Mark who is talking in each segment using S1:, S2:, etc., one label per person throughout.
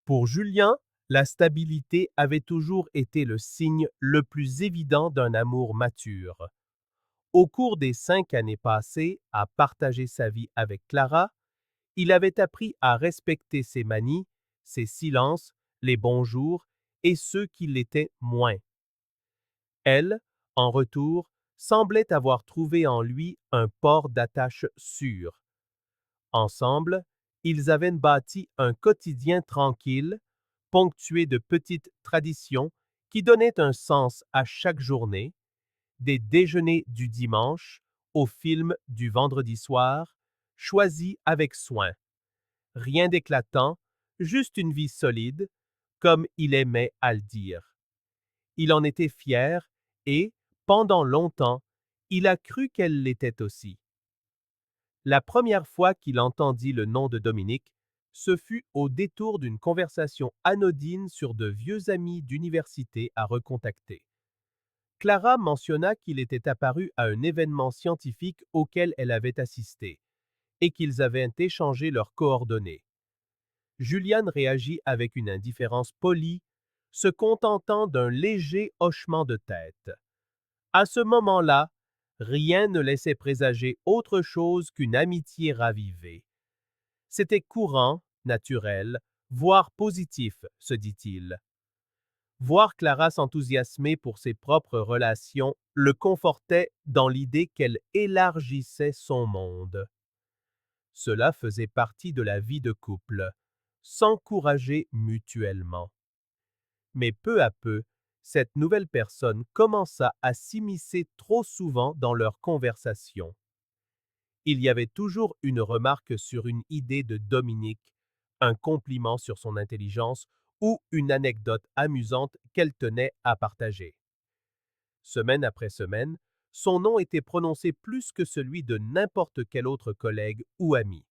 S1: Pour Julien, la stabilité avait toujours été le signe le plus évident d'un amour mature. Au cours des 5 années passées à partager sa vie avec Clara, il avait appris à respecter ses manies, ses silences, les bonjours et ceux qui l'étaient moins. Elle, en retour, semblait avoir trouvé en lui un port d'attache sûr. Ensemble, ils avaient bâti un quotidien tranquille, ponctué de petites traditions qui donnaient un sens à chaque journée, des déjeuners du dimanche aux films du vendredi soir, choisis avec soin. Rien d'éclatant, juste une vie solide, comme il aimait à le dire. Il en était fier et, pendant longtemps, il a cru qu'elle l'était aussi. La première fois qu'il entendit le nom de Dominique, ce fut au détour d'une conversation anodine sur de vieux amis d'université à recontacter. Clara mentionna qu'il était apparu à un événement scientifique auquel elle avait assisté et qu'ils avaient échangé leurs coordonnées. Juliane réagit avec une indifférence polie, se contentant d'un léger hochement de tête. À ce moment-là, rien ne laissait présager autre chose qu'une amitié ravivée. C'était courant, naturel, voire positif, se dit-il. Voir Clara s'enthousiasmer pour ses propres relations le confortait dans l'idée qu'elle élargissait son monde. Cela faisait partie de la vie de couple, s'encourager mutuellement. Mais peu à peu, cette nouvelle personne commença à s'immiscer trop souvent dans leurs conversations. Il y avait toujours une remarque sur une idée de Dominique, un compliment sur son intelligence ou une anecdote amusante qu'elle tenait à partager. Semaine après semaine, son nom était prononcé plus que celui de n'importe quel autre collègue ou ami.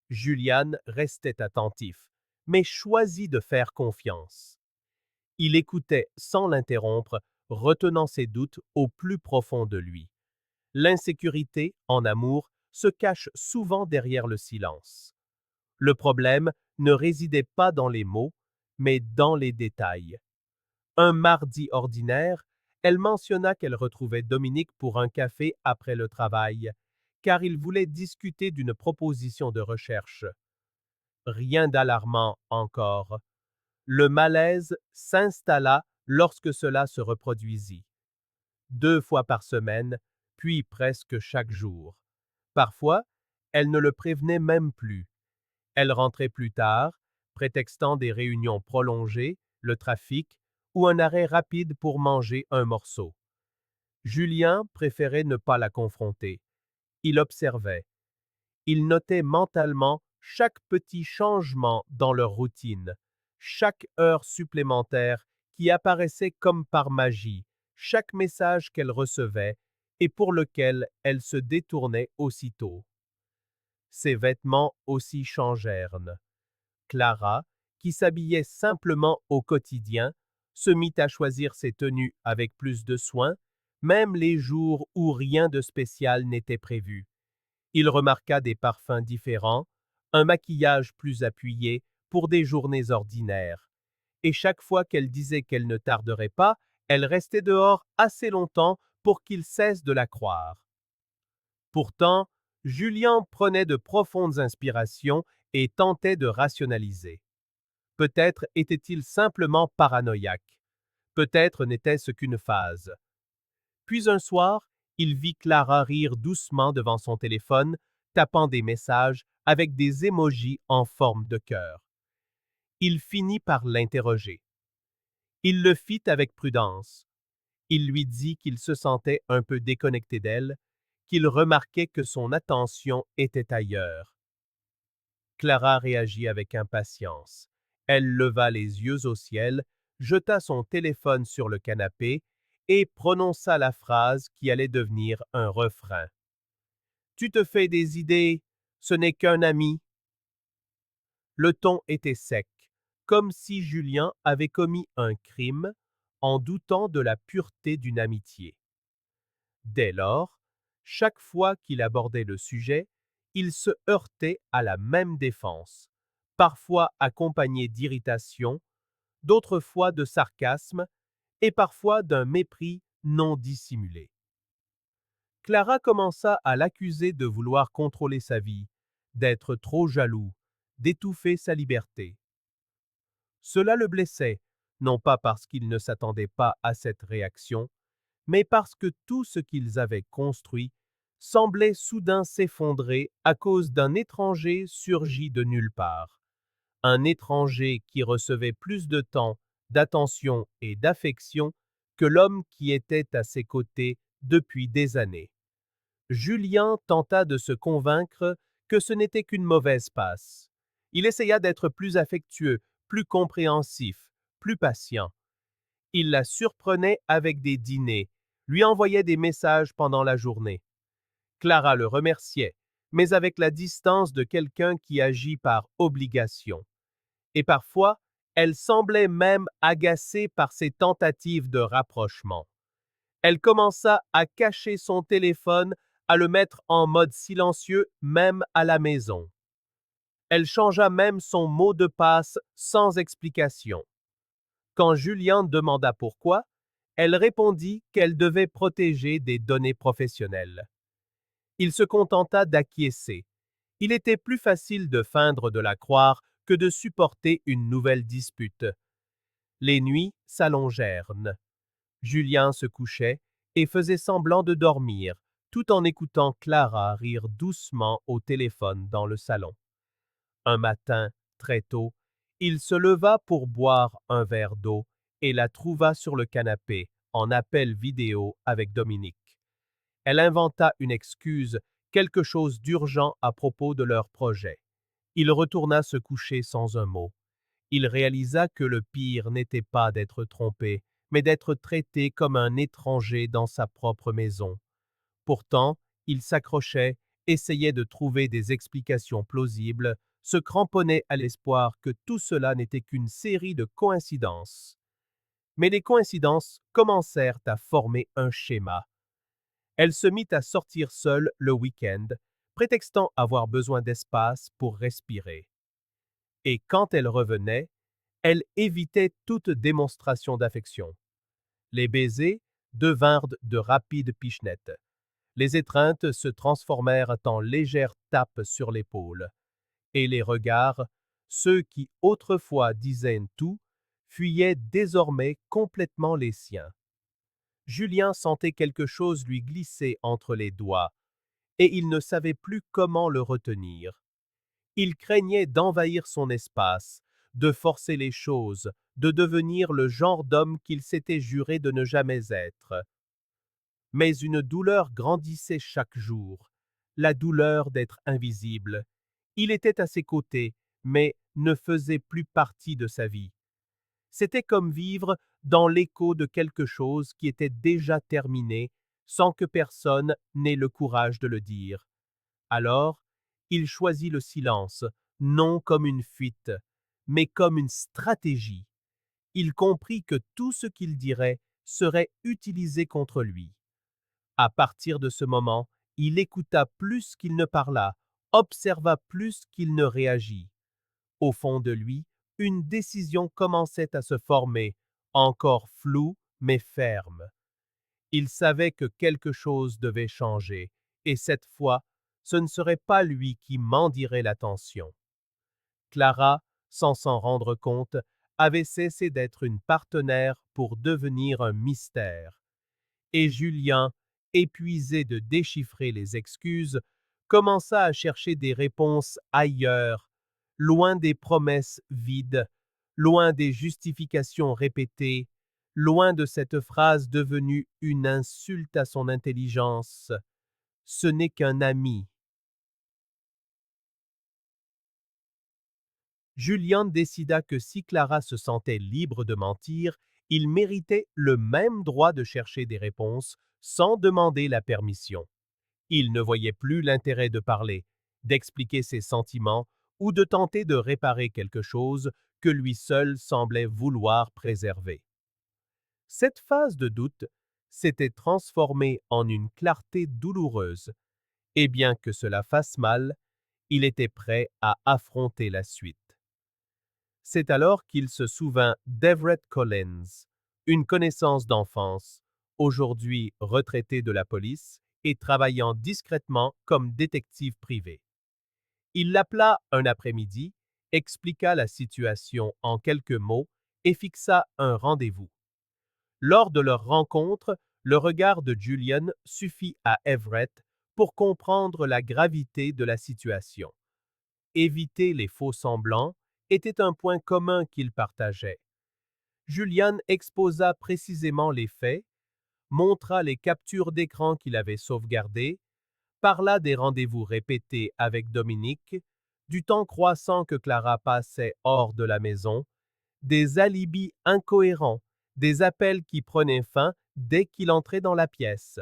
S1: Julian restait attentif, mais choisit de faire confiance. Il écoutait sans l'interrompre, retenant ses doutes au plus profond de lui. L'insécurité, en amour, se cache souvent derrière le silence. Le problème ne résidait pas dans les mots, mais dans les détails. Un mardi ordinaire, elle mentionna qu'elle retrouvait Dominique pour un café après le travail, car il voulait discuter d'une proposition de recherche. Rien d'alarmant encore. Le malaise s'installa lorsque cela se reproduisit. 2 fois par semaine, puis presque chaque jour. Parfois, elle ne le prévenait même plus. Elle rentrait plus tard, prétextant des réunions prolongées, le trafic ou un arrêt rapide pour manger un morceau. Julien préférait ne pas la confronter. Il observait. Il notait mentalement chaque petit changement dans leur routine, chaque heure supplémentaire qui apparaissait comme par magie, chaque message qu'elle recevait et pour lequel elle se détournait aussitôt. Ses vêtements aussi changèrent. Clara, qui s'habillait simplement au quotidien, se mit à choisir ses tenues avec plus de soin, même les jours où rien de spécial n'était prévu. Il remarqua des parfums différents, un maquillage plus appuyé pour des journées ordinaires. Et chaque fois qu'elle disait qu'elle ne tarderait pas, elle restait dehors assez longtemps pour qu'il cesse de la croire. Pourtant, Julien prenait de profondes inspirations et tentait de rationaliser. Peut-être était-il simplement paranoïaque. Peut-être n'était-ce qu'une phase. Puis un soir, il vit Clara rire doucement devant son téléphone, tapant des messages avec des émojis en forme de cœur. Il finit par l'interroger. Il le fit avec prudence. Il lui dit qu'il se sentait un peu déconnecté d'elle, qu'il remarquait que son attention était ailleurs. Clara réagit avec impatience. Elle leva les yeux au ciel, jeta son téléphone sur le canapé et prononça la phrase qui allait devenir un refrain. Tu te fais des idées, ce n'est qu'un ami. Le ton était sec, comme si Julien avait commis un crime en doutant de la pureté d'une amitié. Dès lors, chaque fois qu'il abordait le sujet, il se heurtait à la même défense. parfois accompagnées d'irritation, d'autres fois de sarcasme et parfois d'un mépris non dissimulé. Clara commença à l'accuser de vouloir contrôler sa vie, d'être trop jaloux, d'étouffer sa liberté. Cela le blessait, non pas parce qu'il ne s'attendait pas à cette réaction, mais parce que tout ce qu'ils avaient construit semblait soudain s'effondrer à cause d'un étranger surgi de nulle part. Un étranger qui recevait plus de temps, d'attention et d'affection que l'homme qui était à ses côtés depuis des années. Julien tenta de se convaincre que ce n'était qu'une mauvaise passe. Il essaya d'être plus affectueux, plus compréhensif, plus patient. Il la surprenait avec des dîners, lui envoyait des messages pendant la journée. Clara le remerciait, mais avec la distance de quelqu'un qui agit par obligation. Et parfois, elle semblait même agacée par ses tentatives de rapprochement. Elle commença à cacher son téléphone, à le mettre en mode silencieux même à la maison. Elle changea même son mot de passe sans explication. Quand Julien demanda pourquoi, elle répondit qu'elle devait protéger des données professionnelles. Il se contenta d'acquiescer. Il était plus facile de feindre de la croire que de supporter une nouvelle dispute. Les nuits s'allongèrent. Julien se couchait et faisait semblant de dormir, tout en écoutant Clara rire doucement au téléphone dans le salon. Un matin, très tôt, il se leva pour boire un verre d'eau et la trouva sur le canapé, en appel vidéo avec Dominique. Elle inventa une excuse, quelque chose d'urgent à propos de leur projet. Il retourna se coucher sans un mot. Il réalisa que le pire n'était pas d'être trompé, mais d'être traité comme un étranger dans sa propre maison. Pourtant, il s'accrochait, essayait de trouver des explications plausibles, se cramponnait à l'espoir que tout cela n'était qu'une série de coïncidences. Mais les coïncidences commencèrent à former un schéma. Elle se mit à sortir seule le week-end, prétextant avoir besoin d'espace pour respirer. Et quand elle revenait, elle évitait toute démonstration d'affection. Les baisers devinrent de rapides pichenettes. Les étreintes se transformèrent en légères tapes sur l'épaule. Et les regards, ceux qui autrefois disaient tout, fuyaient désormais complètement les siens. Julien sentait quelque chose lui glisser entre les doigts, et il ne savait plus comment le retenir. Il craignait d'envahir son espace, de forcer les choses, de devenir le genre d'homme qu'il s'était juré de ne jamais être. Mais une douleur grandissait chaque jour, la douleur d'être invisible. Il était à ses côtés, mais ne faisait plus partie de sa vie. C'était comme vivre dans l'écho de quelque chose qui était déjà terminé, sans que personne n'ait le courage de le dire. Alors, il choisit le silence, non comme une fuite, mais comme une stratégie. Il comprit que tout ce qu'il dirait serait utilisé contre lui. À partir de ce moment, il écouta plus qu'il ne parla, observa plus qu'il ne réagit. Au fond de lui, une décision commençait à se former, encore floue mais ferme. Il savait que quelque chose devait changer, et cette fois, ce ne serait pas lui qui mendierait l'attention. Clara, sans s'en rendre compte, avait cessé d'être une partenaire pour devenir un mystère. Et Julien, épuisé de déchiffrer les excuses, commença à chercher des réponses ailleurs, loin des promesses vides, loin des justifications répétées, loin de cette phrase devenue une insulte à son intelligence. Ce n'est qu'un ami. Julien décida que si Clara se sentait libre de mentir, il méritait le même droit de chercher des réponses sans demander la permission. Il ne voyait plus l'intérêt de parler, d'expliquer ses sentiments ou de tenter de réparer quelque chose que lui seul semblait vouloir préserver. Cette phase de doute s'était transformée en une clarté douloureuse, et bien que cela fasse mal, il était prêt à affronter la suite. C'est alors qu'il se souvint d'Everett Collins, une connaissance d'enfance, aujourd'hui retraité de la police et travaillant discrètement comme détective privé. Il l'appela un après-midi, expliqua la situation en quelques mots et fixa un rendez-vous. Lors de leur rencontre, le regard de Julian suffit à Everett pour comprendre la gravité de la situation. Éviter les faux-semblants était un point commun qu'ils partageaient. Julian exposa précisément les faits, montra les captures d'écran qu'il avait sauvegardées, parla des rendez-vous répétés avec Dominique, du temps croissant que Clara passait hors de la maison, des alibis incohérents, des appels qui prenaient fin dès qu'il entrait dans la pièce.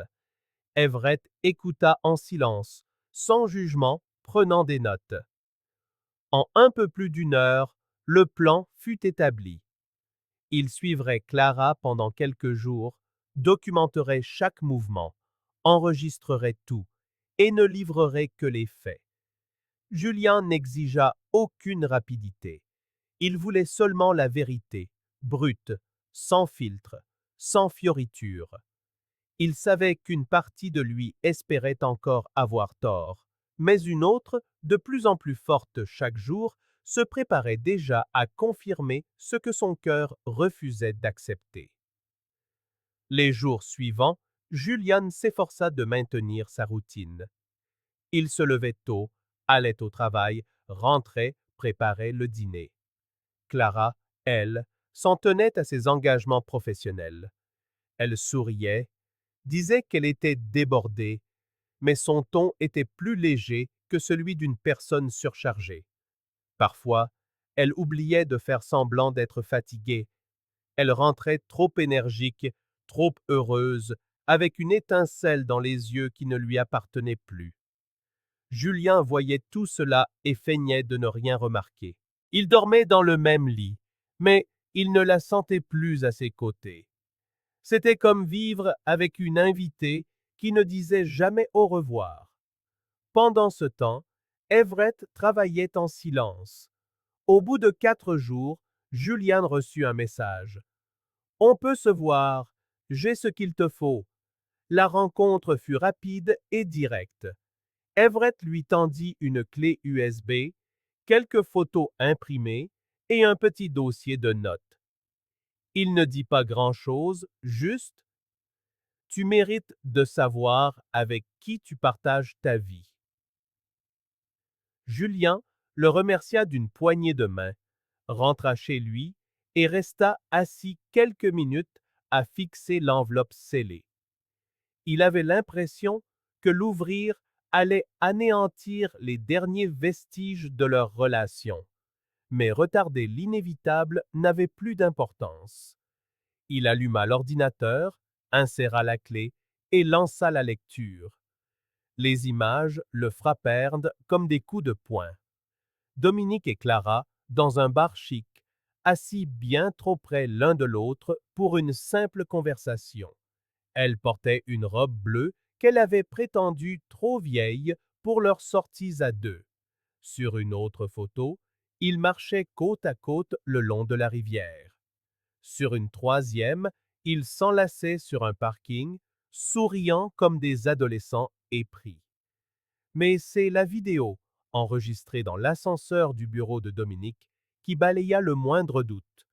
S1: Everett écouta en silence, sans jugement, prenant des notes. En un peu plus d'une heure, le plan fut établi. Il suivrait Clara pendant quelques jours, documenterait chaque mouvement, enregistrerait tout et ne livrerait que les faits. Julien n'exigea aucune rapidité. Il voulait seulement la vérité, brute, sans filtre, sans fioriture. Il savait qu'une partie de lui espérait encore avoir tort, mais une autre, de plus en plus forte chaque jour, se préparait déjà à confirmer ce que son cœur refusait d'accepter. Les jours suivants, Julian s'efforça de maintenir sa routine. Il se levait tôt, allait au travail, rentrait, préparait le dîner. Clara, elle, s'en tenait à ses engagements professionnels. Elle souriait, disait qu'elle était débordée, mais son ton était plus léger que celui d'une personne surchargée. Parfois, elle oubliait de faire semblant d'être fatiguée. Elle rentrait trop énergique, trop heureuse, avec une étincelle dans les yeux qui ne lui appartenait plus. Julien voyait tout cela et feignait de ne rien remarquer. Il dormait dans le même lit, mais il ne la sentait plus à ses côtés. C'était comme vivre avec une invitée qui ne disait jamais au revoir. Pendant ce temps, Everett travaillait en silence. Au bout de 4 jours, Julian reçut un message. « On peut se voir. J'ai ce qu'il te faut. » La rencontre fut rapide et directe. Everett lui tendit une clé USB, quelques photos imprimées et un petit dossier de notes. Il ne dit pas grand-chose, juste « Tu mérites de savoir avec qui tu partages ta vie. » Julien le remercia d'une poignée de main, rentra chez lui et resta assis quelques minutes à fixer l'enveloppe scellée. Il avait l'impression que l'ouvrir allait anéantir les derniers vestiges de leur relation, mais retarder l'inévitable n'avait plus d'importance. Il alluma l'ordinateur, inséra la clé et lança la lecture. Les images le frappèrent comme des coups de poing. Dominique et Clara, dans un bar chic, assis bien trop près l'un de l'autre pour une simple conversation. Elle portait une robe bleue qu'elle avait prétendue trop vieille pour leurs sorties à deux. Sur une autre photo, ils marchaient côte à côte le long de la rivière. Sur une troisième, ils s'enlaçaient sur un parking, souriant comme des adolescents épris. Mais c'est la vidéo, enregistrée dans l'ascenseur du bureau de Dominique, qui balaya le moindre doute.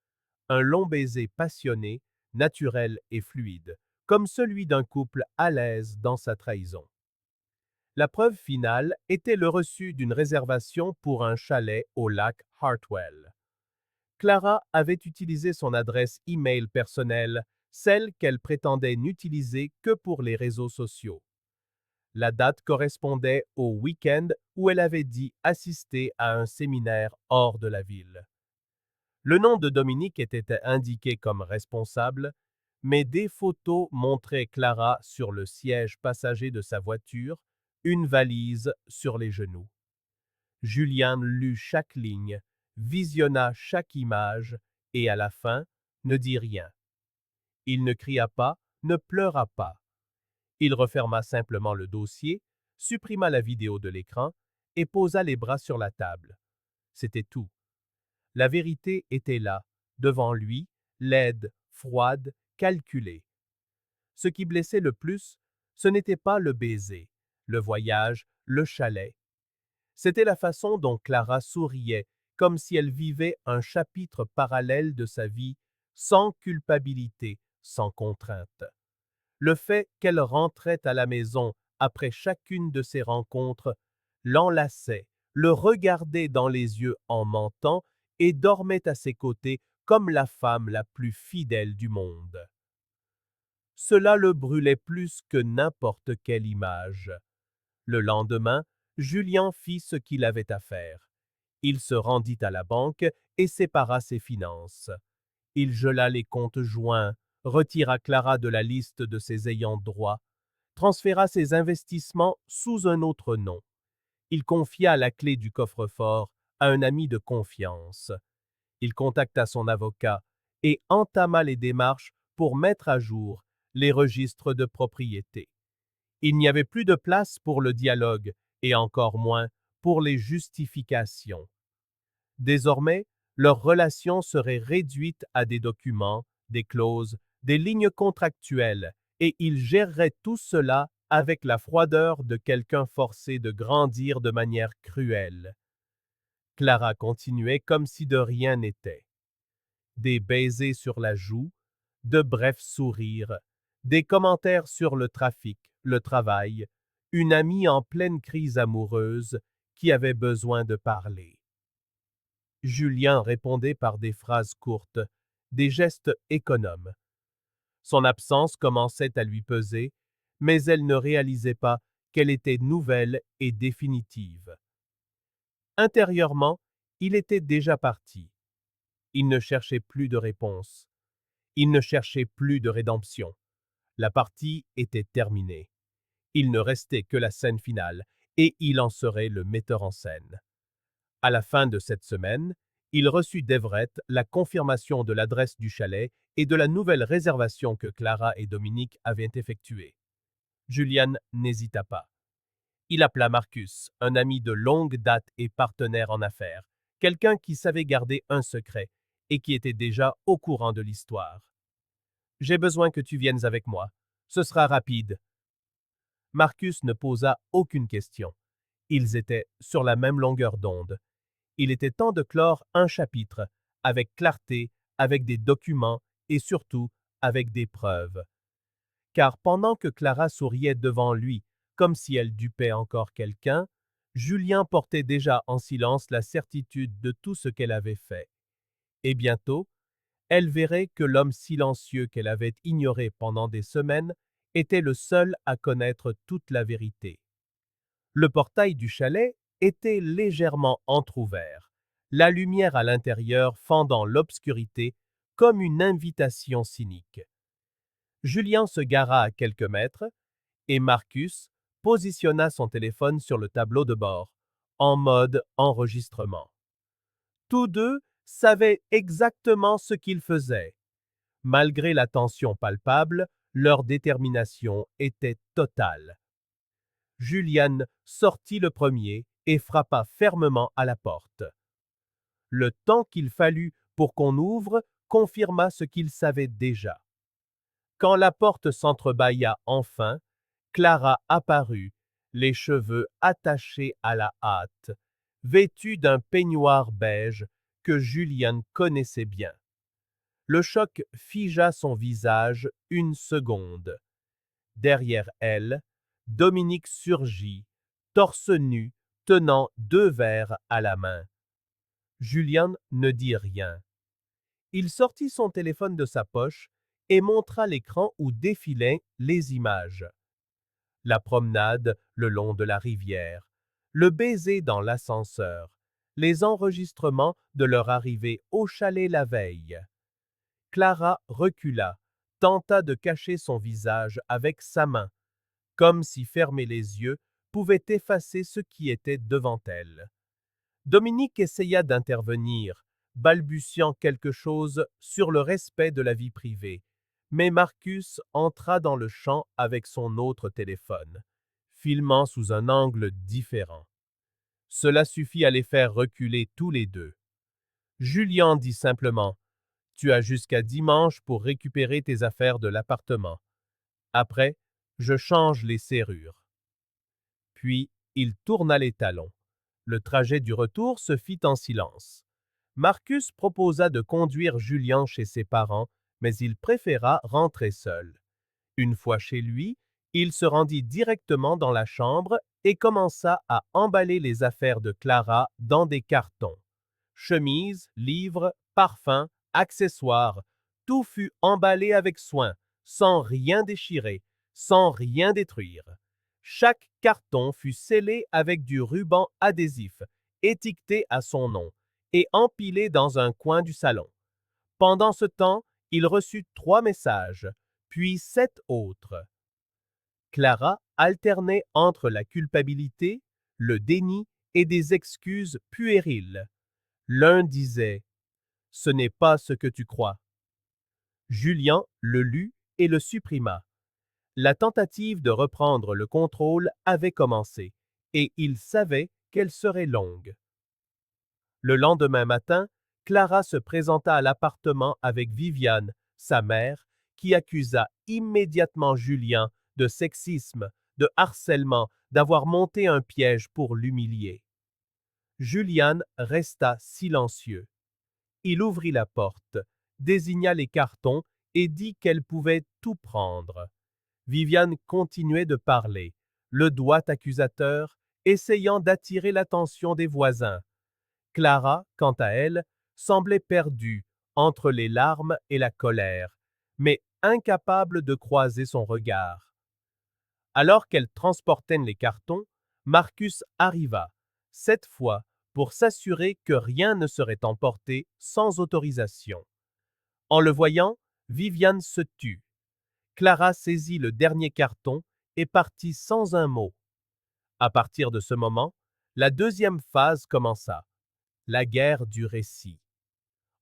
S1: Un long baiser passionné, naturel et fluide, comme celui d'un couple à l'aise dans sa trahison. La preuve finale était le reçu d'une réservation pour un chalet au lac Hartwell. Clara avait utilisé son adresse e-mail personnelle, celle qu'elle prétendait n'utiliser que pour les réseaux sociaux. La date correspondait au week-end où elle avait dit assister à un séminaire hors de la ville. Le nom de Dominique était indiqué comme responsable, mais des photos montraient Clara sur le siège passager de sa voiture, une valise sur les genoux. Julian lut chaque ligne, visionna chaque image et à la fin ne dit rien. Il ne cria pas, ne pleura pas. Il referma simplement le dossier, supprima la vidéo de l'écran et posa les bras sur la table. C'était tout. La vérité était là, devant lui, laide, froide, calculée. Ce qui blessait le plus, ce n'était pas le baiser, le voyage, le chalet. C'était la façon dont Clara souriait, comme si elle vivait un chapitre parallèle de sa vie, sans culpabilité, sans contrainte. Le fait qu'elle rentrait à la maison après chacune de ces rencontres l'enlaçait, le regardait dans les yeux en mentant et dormait à ses côtés comme la femme la plus fidèle du monde. Cela le brûlait plus que n'importe quelle image. Le lendemain, Julien fit ce qu'il avait à faire. Il se rendit à la banque et sépara ses finances. Il gela les comptes joints, retira Clara de la liste de ses ayants droit, transféra ses investissements sous un autre nom. Il confia la clé du coffre-fort à un ami de confiance. Il contacta son avocat et entama les démarches pour mettre à jour les registres de propriété. Il n'y avait plus de place pour le dialogue et encore moins pour les justifications. Désormais, leur relation serait réduite à des documents, des clauses, des lignes contractuelles, et ils géreraient tout cela avec la froideur de quelqu'un forcé de grandir de manière cruelle. Clara continuait comme si de rien n'était. Des baisers sur la joue, de brefs sourires, des commentaires sur le trafic, le travail, une amie en pleine crise amoureuse qui avait besoin de parler. Julien répondait par des phrases courtes, des gestes économes. Son absence commençait à lui peser, mais elle ne réalisait pas qu'elle était nouvelle et définitive. Intérieurement, il était déjà parti. Il ne cherchait plus de réponse. Il ne cherchait plus de rédemption. La partie était terminée. Il ne restait que la scène finale, et il en serait le metteur en scène. À la fin de cette semaine, il reçut d'Everett la confirmation de l'adresse du chalet et de la nouvelle réservation que Clara et Dominique avaient effectuée. Julian n'hésita pas. Il appela Marcus, un ami de longue date et partenaire en affaires, quelqu'un qui savait garder un secret et qui était déjà au courant de l'histoire. « J'ai besoin que tu viennes avec moi. Ce sera rapide. » Marcus ne posa aucune question. Ils étaient sur la même longueur d'onde. Il était temps de clore un chapitre, avec clarté, avec des documents et surtout avec des preuves. Car pendant que Clara souriait devant lui, comme si elle dupait encore quelqu'un, Julien portait déjà en silence la certitude de tout ce qu'elle avait fait. Et bientôt, elle verrait que l'homme silencieux qu'elle avait ignoré pendant des semaines était le seul à connaître toute la vérité. Le portail du chalet était légèrement entr'ouvert, la lumière à l'intérieur fendant l'obscurité comme une invitation cynique. Julien se gara à quelques mètres et Marcus positionna son téléphone sur le tableau de bord, en mode enregistrement. Tous deux savaient exactement ce qu'ils faisaient. Malgré la tension palpable, leur détermination était totale. Julian sortit le premier et frappa fermement à la porte. Le temps qu'il fallut pour qu'on ouvre confirma ce qu'il savait déjà. Quand la porte s'entrebâilla enfin, Clara apparut, les cheveux attachés à la hâte, vêtue d'un peignoir beige que Julian connaissait bien. Le choc figea son visage une seconde. Derrière elle, Dominique surgit, torse nu, tenant deux verres à la main. Julien ne dit rien. Il sortit son téléphone de sa poche et montra l'écran où défilaient les images. La promenade le long de la rivière, le baiser dans l'ascenseur, les enregistrements de leur arrivée au chalet la veille. Clara recula, tenta de cacher son visage avec sa main, comme si fermer les yeux pouvait effacer ce qui était devant elle. Dominique essaya d'intervenir, balbutiant quelque chose sur le respect de la vie privée, mais Marcus entra dans le champ avec son autre téléphone, filmant sous un angle différent. Cela suffit à les faire reculer tous les deux. Julien dit simplement: Tu as jusqu'à dimanche pour récupérer tes affaires de l'appartement. Après, je change les serrures. Puis, il tourna les talons. Le trajet du retour se fit en silence. Marcus proposa de conduire Julien chez ses parents, mais il préféra rentrer seul. Une fois chez lui, il se rendit directement dans la chambre et commença à emballer les affaires de Clara dans des cartons. Chemises, livres, parfums, accessoires, tout fut emballé avec soin, sans rien déchirer, sans rien détruire. Chaque carton fut scellé avec du ruban adhésif, étiqueté à son nom, et empilé dans un coin du salon. Pendant ce temps, il reçut 3 messages, puis 7 autres. Clara alternait entre la culpabilité, le déni et des excuses puériles. L'un disait: Ce n'est pas ce que tu crois. Julien le lut et le supprima. La tentative de reprendre le contrôle avait commencé, et il savait qu'elle serait longue. Le lendemain matin, Clara se présenta à l'appartement avec Viviane, sa mère, qui accusa immédiatement Julien de sexisme, de harcèlement, d'avoir monté un piège pour l'humilier. Julien resta silencieux. Il ouvrit la porte, désigna les cartons et dit qu'elle pouvait tout prendre. Viviane continuait de parler, le doigt accusateur, essayant d'attirer l'attention des voisins. Clara, quant à elle, semblait perdue entre les larmes et la colère, mais incapable de croiser son regard. Alors qu'elle transportait les cartons, Marcus arriva, cette fois pour s'assurer que rien ne serait emporté sans autorisation. En le voyant, Viviane se tut. Clara saisit le dernier carton et partit sans un mot. À partir de ce moment, la deuxième phase commença, la guerre du récit.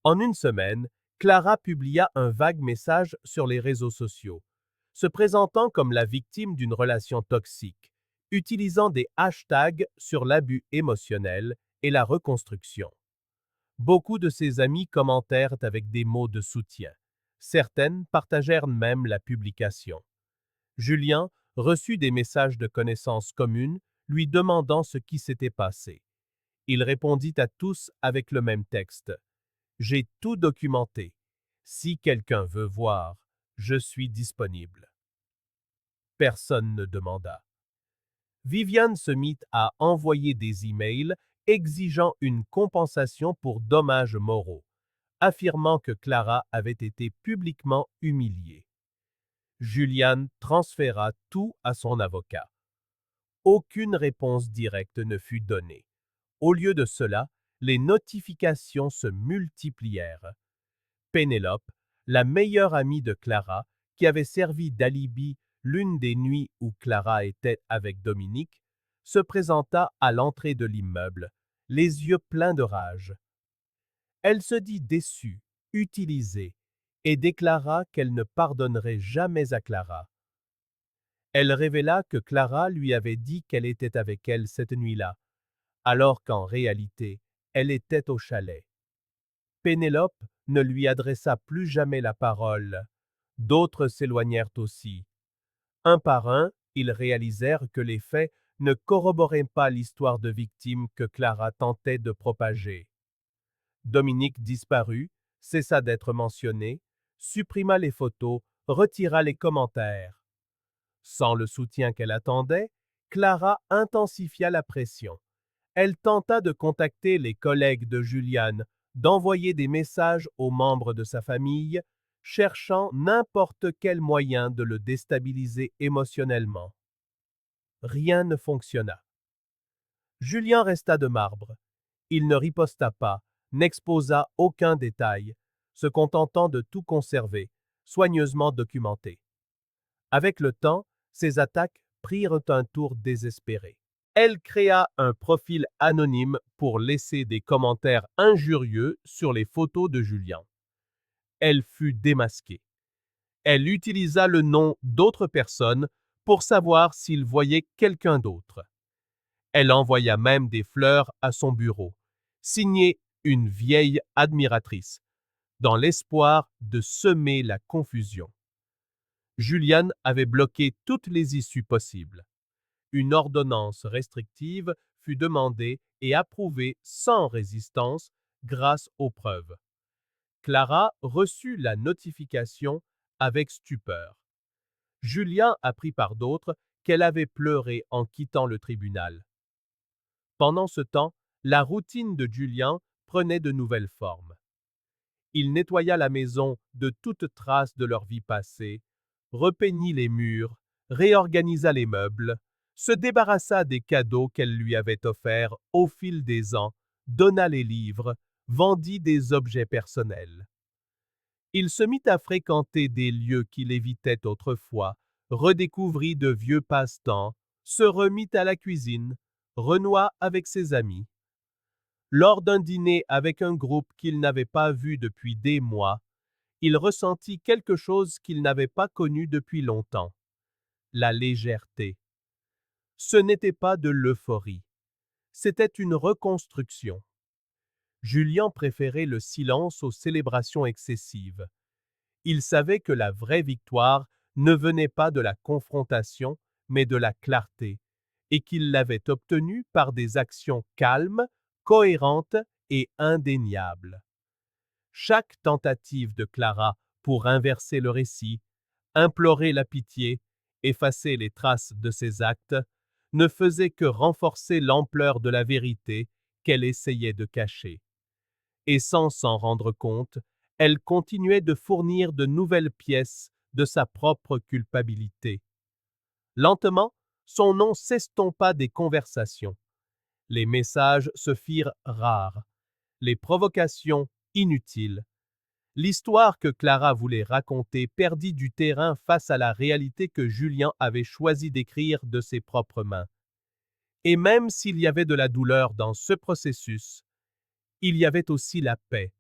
S1: En une semaine, Clara publia un vague message sur les réseaux sociaux, se présentant comme la victime d'une relation toxique, utilisant des hashtags sur l'abus émotionnel et la reconstruction. Beaucoup de ses amis commentèrent avec des mots de soutien. Certaines partagèrent même la publication. Julien reçut des messages de connaissances communes lui demandant ce qui s'était passé. Il répondit à tous avec le même texte. J'ai tout documenté. Si quelqu'un veut voir, je suis disponible. Personne ne demanda. Viviane se mit à envoyer des emails exigeant une compensation pour dommages moraux, affirmant que Clara avait été publiquement humiliée. Julian transféra tout à son avocat. Aucune réponse directe ne fut donnée. Au lieu de cela, les notifications se multiplièrent. Pénélope, la meilleure amie de Clara, qui avait servi d'alibi l'une des nuits où Clara était avec Dominique, se présenta à l'entrée de l'immeuble, les yeux pleins de rage. Elle se dit déçue, utilisée, et déclara qu'elle ne pardonnerait jamais à Clara. Elle révéla que Clara lui avait dit qu'elle était avec elle cette nuit-là, alors qu'en réalité, elle était au chalet. Pénélope ne lui adressa plus jamais la parole. D'autres s'éloignèrent aussi. Un par un, ils réalisèrent que les faits ne corroboraient pas l'histoire de victime que Clara tentait de propager. Dominique disparut, cessa d'être mentionné, supprima les photos, retira les commentaires. Sans le soutien qu'elle attendait, Clara intensifia la pression. Elle tenta de contacter les collègues de Juliane, d'envoyer des messages aux membres de sa famille, cherchant n'importe quel moyen de le déstabiliser émotionnellement. Rien ne fonctionna. Julien resta de marbre. Il ne riposta pas, n'exposa aucun détail, se contentant de tout conserver, soigneusement documenté. Avec le temps, ses attaques prirent un tour désespéré. Elle créa un profil anonyme pour laisser des commentaires injurieux sur les photos de Julien. Elle fut démasquée. Elle utilisa le nom d'autres personnes pour savoir s'il voyait quelqu'un d'autre. Elle envoya même des fleurs à son bureau, signées une vieille admiratrice, dans l'espoir de semer la confusion. Julian avait bloqué toutes les issues possibles. Une ordonnance restrictive fut demandée et approuvée sans résistance grâce aux preuves. Clara reçut la notification avec stupeur. Julian apprit par d'autres qu'elle avait pleuré en quittant le tribunal. Pendant ce temps, la routine de Julian prenait de nouvelles formes. Il nettoya la maison de toute trace de leur vie passée, repeignit les murs, réorganisa les meubles, se débarrassa des cadeaux qu'elle lui avait offerts au fil des ans, donna les livres, vendit des objets personnels. Il se mit à fréquenter des lieux qu'il évitait autrefois, redécouvrit de vieux passe-temps, se remit à la cuisine, renoua avec ses amis. Lors d'un dîner avec un groupe qu'il n'avait pas vu depuis des mois, il ressentit quelque chose qu'il n'avait pas connu depuis longtemps, la légèreté. Ce n'était pas de l'euphorie, c'était une reconstruction. Julien préférait le silence aux célébrations excessives. Il savait que la vraie victoire ne venait pas de la confrontation, mais de la clarté, et qu'il l'avait obtenue par des actions calmes, cohérentes et indéniables. Chaque tentative de Clara pour inverser le récit, implorer la pitié, effacer les traces de ses actes, ne faisait que renforcer l'ampleur de la vérité qu'elle essayait de cacher. Et sans s'en rendre compte, elle continuait de fournir de nouvelles pièces de sa propre culpabilité. Lentement, son nom s'estompa des conversations. Les messages se firent rares, les provocations inutiles. L'histoire que Clara voulait raconter perdit du terrain face à la réalité que Julien avait choisi d'écrire de ses propres mains. Et même s'il y avait de la douleur dans ce processus, il y avait aussi la paix.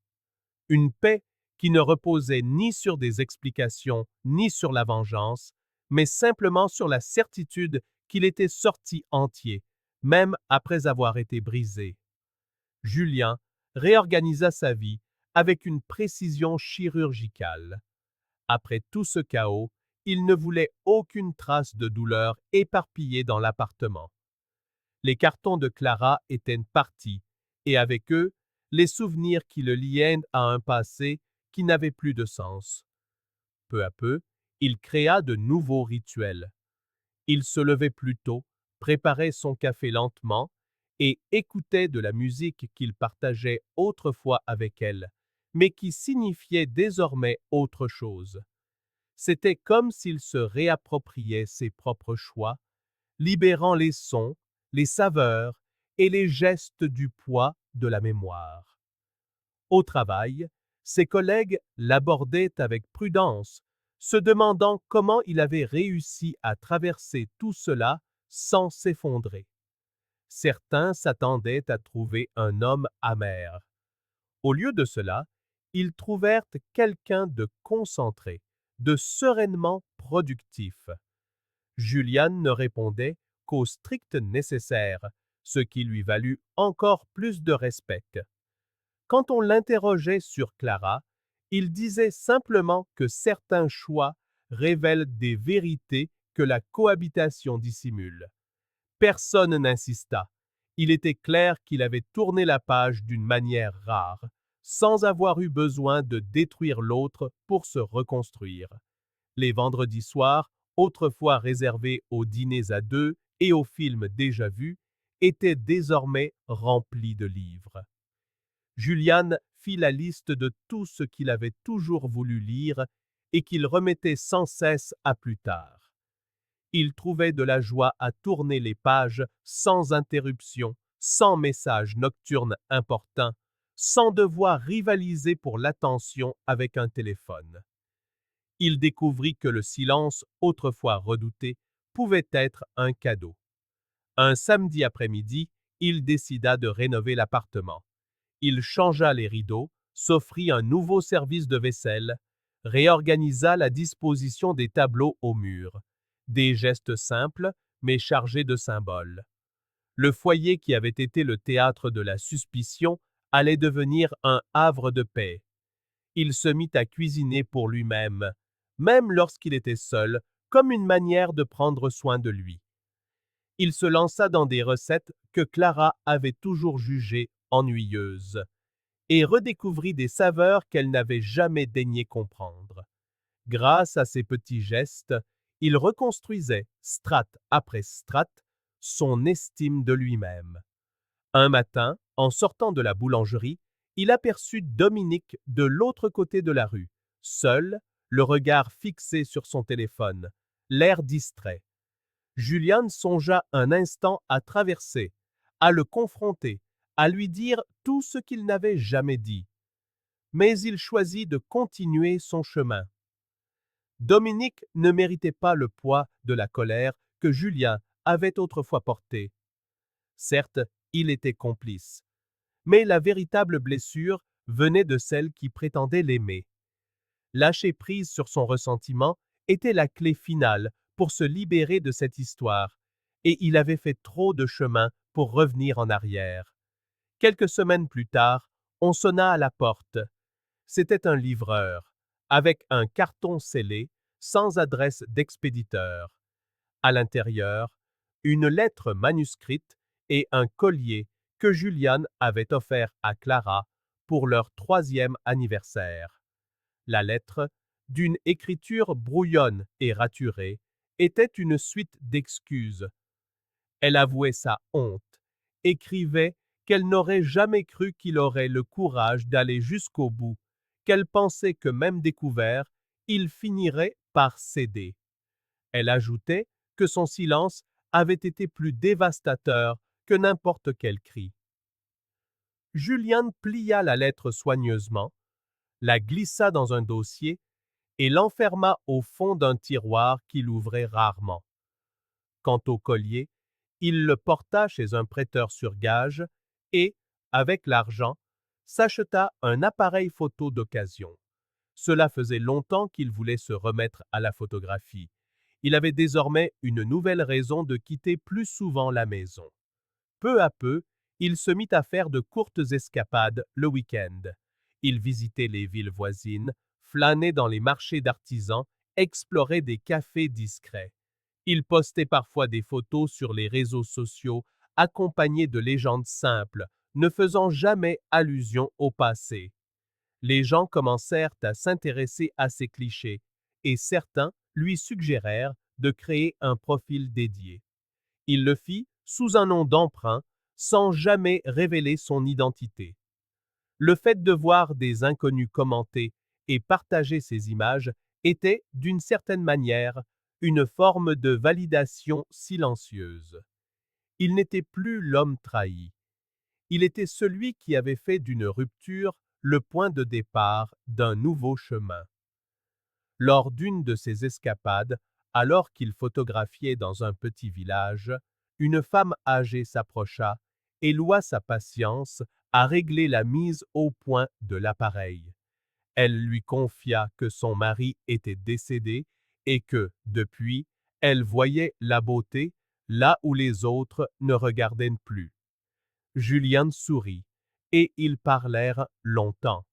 S1: Une paix qui ne reposait ni sur des explications ni sur la vengeance, mais simplement sur la certitude qu'il était sorti entier, même après avoir été brisé. Julien réorganisa sa vie avec une précision chirurgicale. Après tout ce chaos, il ne voulait aucune trace de douleur éparpillée dans l'appartement. Les cartons de Clara étaient partis, et avec eux, les souvenirs qui le liaient à un passé qui n'avait plus de sens. Peu à peu, il créa de nouveaux rituels. Il se levait plus tôt, préparait son café lentement et écoutait de la musique qu'il partageait autrefois avec elle, mais qui signifiait désormais autre chose. C'était comme s'il se réappropriait ses propres choix, libérant les sons, les saveurs et les gestes du poids de la mémoire. Au travail, ses collègues l'abordaient avec prudence, se demandant comment il avait réussi à traverser tout cela sans s'effondrer. Certains s'attendaient à trouver un homme amer. Au lieu de cela, ils trouvèrent quelqu'un de concentré, de sereinement productif. Julian ne répondait qu'au strict nécessaire, ce qui lui valut encore plus de respect. Quand on l'interrogeait sur Clara, il disait simplement que certains choix révèlent des vérités que la cohabitation dissimule. Personne n'insista. Il était clair qu'il avait tourné la page d'une manière rare, sans avoir eu besoin de détruire l'autre pour se reconstruire. Les vendredis soirs, autrefois réservés aux dîners à deux et aux films déjà vus, étaient désormais remplis de livres. Julian fit la liste de tout ce qu'il avait toujours voulu lire et qu'il remettait sans cesse à plus tard. Il trouvait de la joie à tourner les pages sans interruption, sans message nocturne important, sans devoir rivaliser pour l'attention avec un téléphone. Il découvrit que le silence, autrefois redouté, pouvait être un cadeau. Un samedi après-midi, il décida de rénover l'appartement. Il changea les rideaux, s'offrit un nouveau service de vaisselle, réorganisa la disposition des tableaux au mur. Des gestes simples, mais chargés de symboles. Le foyer qui avait été le théâtre de la suspicion allait devenir un havre de paix. Il se mit à cuisiner pour lui-même, même lorsqu'il était seul, comme une manière de prendre soin de lui. Il se lança dans des recettes que Clara avait toujours jugées ennuyeuses et redécouvrit des saveurs qu'elle n'avait jamais daigné comprendre. Grâce à ces petits gestes, il reconstruisait, strate après strate, son estime de lui-même. Un matin, en sortant de la boulangerie, il aperçut Dominique de l'autre côté de la rue, seul, le regard fixé sur son téléphone, l'air distrait. Julian songea un instant à traverser, à le confronter, à lui dire tout ce qu'il n'avait jamais dit. Mais il choisit de continuer son chemin. Dominique ne méritait pas le poids de la colère que Julien avait autrefois portée. Certes, il était complice, mais la véritable blessure venait de celle qui prétendait l'aimer. Lâcher prise sur son ressentiment était la clé finale pour se libérer de cette histoire, et il avait fait trop de chemin pour revenir en arrière. Quelques semaines plus tard, on sonna à la porte. C'était un livreur, avec un carton scellé, sans adresse d'expéditeur. À l'intérieur, une lettre manuscrite et un collier que Julian avait offert à Clara pour leur 3e anniversaire. La lettre, d'une écriture brouillonne et raturée, était une suite d'excuses. Elle avouait sa honte, écrivait qu'elle n'aurait jamais cru qu'il aurait le courage d'aller jusqu'au bout, qu'elle pensait que même découvert, il finirait par céder. Elle ajoutait que son silence avait été plus dévastateur que n'importe quel cri. Julian plia la lettre soigneusement, la glissa dans un dossier et l'enferma au fond d'un tiroir qu'il ouvrait rarement. Quant au collier, il le porta chez un prêteur sur gage et, avec l'argent, s'acheta un appareil photo d'occasion. Cela faisait longtemps qu'il voulait se remettre à la photographie. Il avait désormais une nouvelle raison de quitter plus souvent la maison. Peu à peu, il se mit à faire de courtes escapades le week-end. Il visitait les villes voisines, flânait dans les marchés d'artisans, explorait des cafés discrets. Il postait parfois des photos sur les réseaux sociaux, accompagnées de légendes simples, ne faisant jamais allusion au passé. Les gens commencèrent à s'intéresser à ces clichés, et certains lui suggérèrent de créer un profil dédié. Il le fit sous un nom d'emprunt, sans jamais révéler son identité. Le fait de voir des inconnus commenter et partager ces images était, d'une certaine manière, une forme de validation silencieuse. Il n'était plus l'homme trahi. Il était celui qui avait fait d'une rupture le point de départ d'un nouveau chemin. Lors d'une de ces escapades, alors qu'il photographiait dans un petit village, une femme âgée s'approcha et loua sa patience à régler la mise au point de l'appareil. Elle lui confia que son mari était décédé et que, depuis, elle voyait la beauté là où les autres ne regardaient plus. Julian sourit, et ils parlèrent longtemps.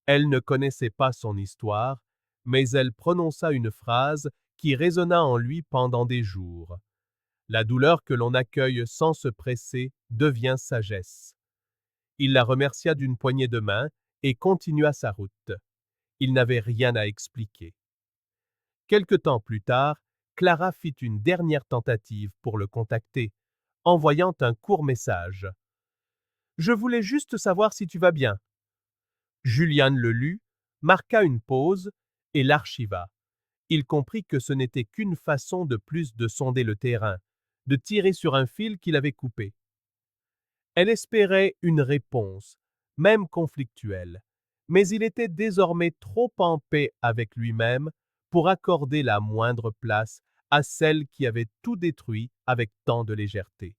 S1: Elle ne connaissait pas son histoire, mais elle prononça une phrase qui résonna en lui pendant des jours. La douleur que l'on accueille sans se presser devient sagesse. Il la remercia d'une poignée de main et continua sa route. Il n'avait rien à expliquer. Quelque temps plus tard, Clara fit une dernière tentative pour le contacter, envoyant un court message. « Je voulais juste savoir si tu vas bien. » Julian le lut, marqua une pause et l'archiva. Il comprit que ce n'était qu'une façon de plus de sonder le terrain, de tirer sur un fil qu'il avait coupé. Elle espérait une réponse, même conflictuelle, mais il était désormais trop en paix avec lui-même pour accorder la moindre place à celle qui avait tout détruit avec tant de légèreté.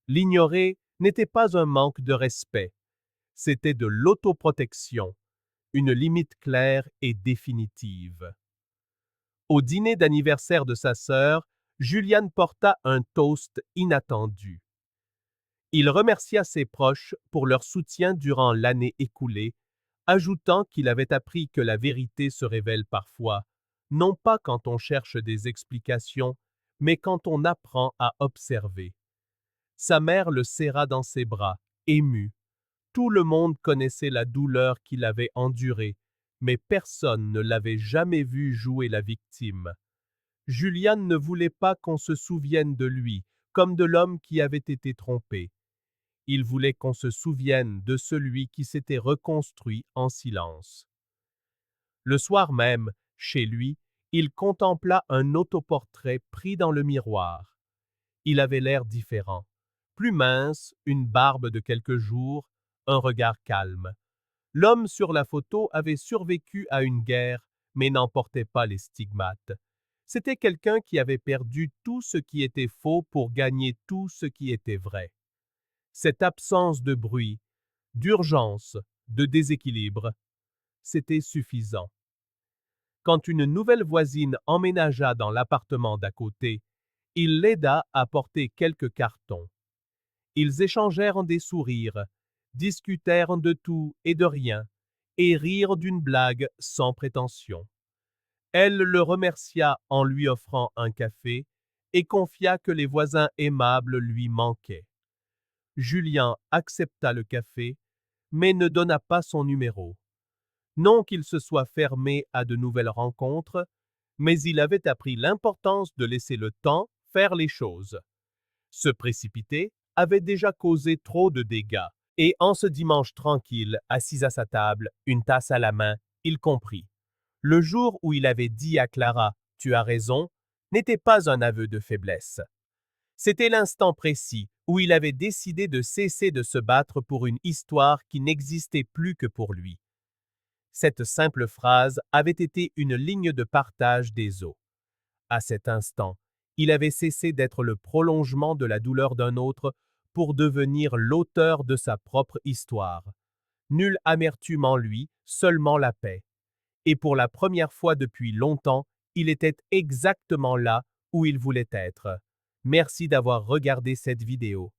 S1: L'ignorer n'était pas un manque de respect, c'était de l'autoprotection, une limite claire et définitive. Au dîner d'anniversaire de sa sœur, Julian porta un toast inattendu. Il remercia ses proches pour leur soutien durant l'année écoulée, ajoutant qu'il avait appris que la vérité se révèle parfois, non pas quand on cherche des explications, mais quand on apprend à observer. Sa mère le serra dans ses bras, émue. Tout le monde connaissait la douleur qu'il avait endurée, mais personne ne l'avait jamais vu jouer la victime. Julian ne voulait pas qu'on se souvienne de lui, comme de l'homme qui avait été trompé. Il voulait qu'on se souvienne de celui qui s'était reconstruit en silence. Le soir même, chez lui, il contempla un autoportrait pris dans le miroir. Il avait l'air différent. Plus mince, une barbe de quelques jours, un regard calme. L'homme sur la photo avait survécu à une guerre, mais n'en portait pas les stigmates. C'était quelqu'un qui avait perdu tout ce qui était faux pour gagner tout ce qui était vrai. Cette absence de bruit, d'urgence, de déséquilibre, c'était suffisant. Quand une nouvelle voisine emménagea dans l'appartement d'à côté, il l'aida à porter quelques cartons. Ils échangèrent des sourires, discutèrent de tout et de rien, et rirent d'une blague sans prétention. Elle le remercia en lui offrant un café et confia que les voisins aimables lui manquaient. Julien accepta le café, mais ne donna pas son numéro. Non qu'il se soit fermé à de nouvelles rencontres, mais il avait appris l'importance de laisser le temps faire les choses. Se précipiter avait déjà causé trop de dégâts, et en ce dimanche tranquille, assis à sa table, une tasse à la main, il comprit. Le jour où il avait dit à Clara « Tu as raison » n'était pas un aveu de faiblesse. C'était l'instant précis où il avait décidé de cesser de se battre pour une histoire qui n'existait plus que pour lui. Cette simple phrase avait été une ligne de partage des eaux. À cet instant, il avait cessé d'être le prolongement de la douleur d'un autre pour devenir l'auteur de sa propre histoire. Nulle amertume en lui, seulement la paix. Et pour la première fois depuis longtemps, il était exactement là où il voulait être. Merci d'avoir regardé cette vidéo.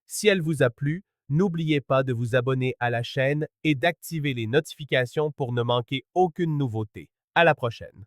S1: Si elle vous a plu, n'oubliez pas de vous abonner à la chaîne et d'activer les notifications pour ne manquer aucune nouveauté. À la prochaine!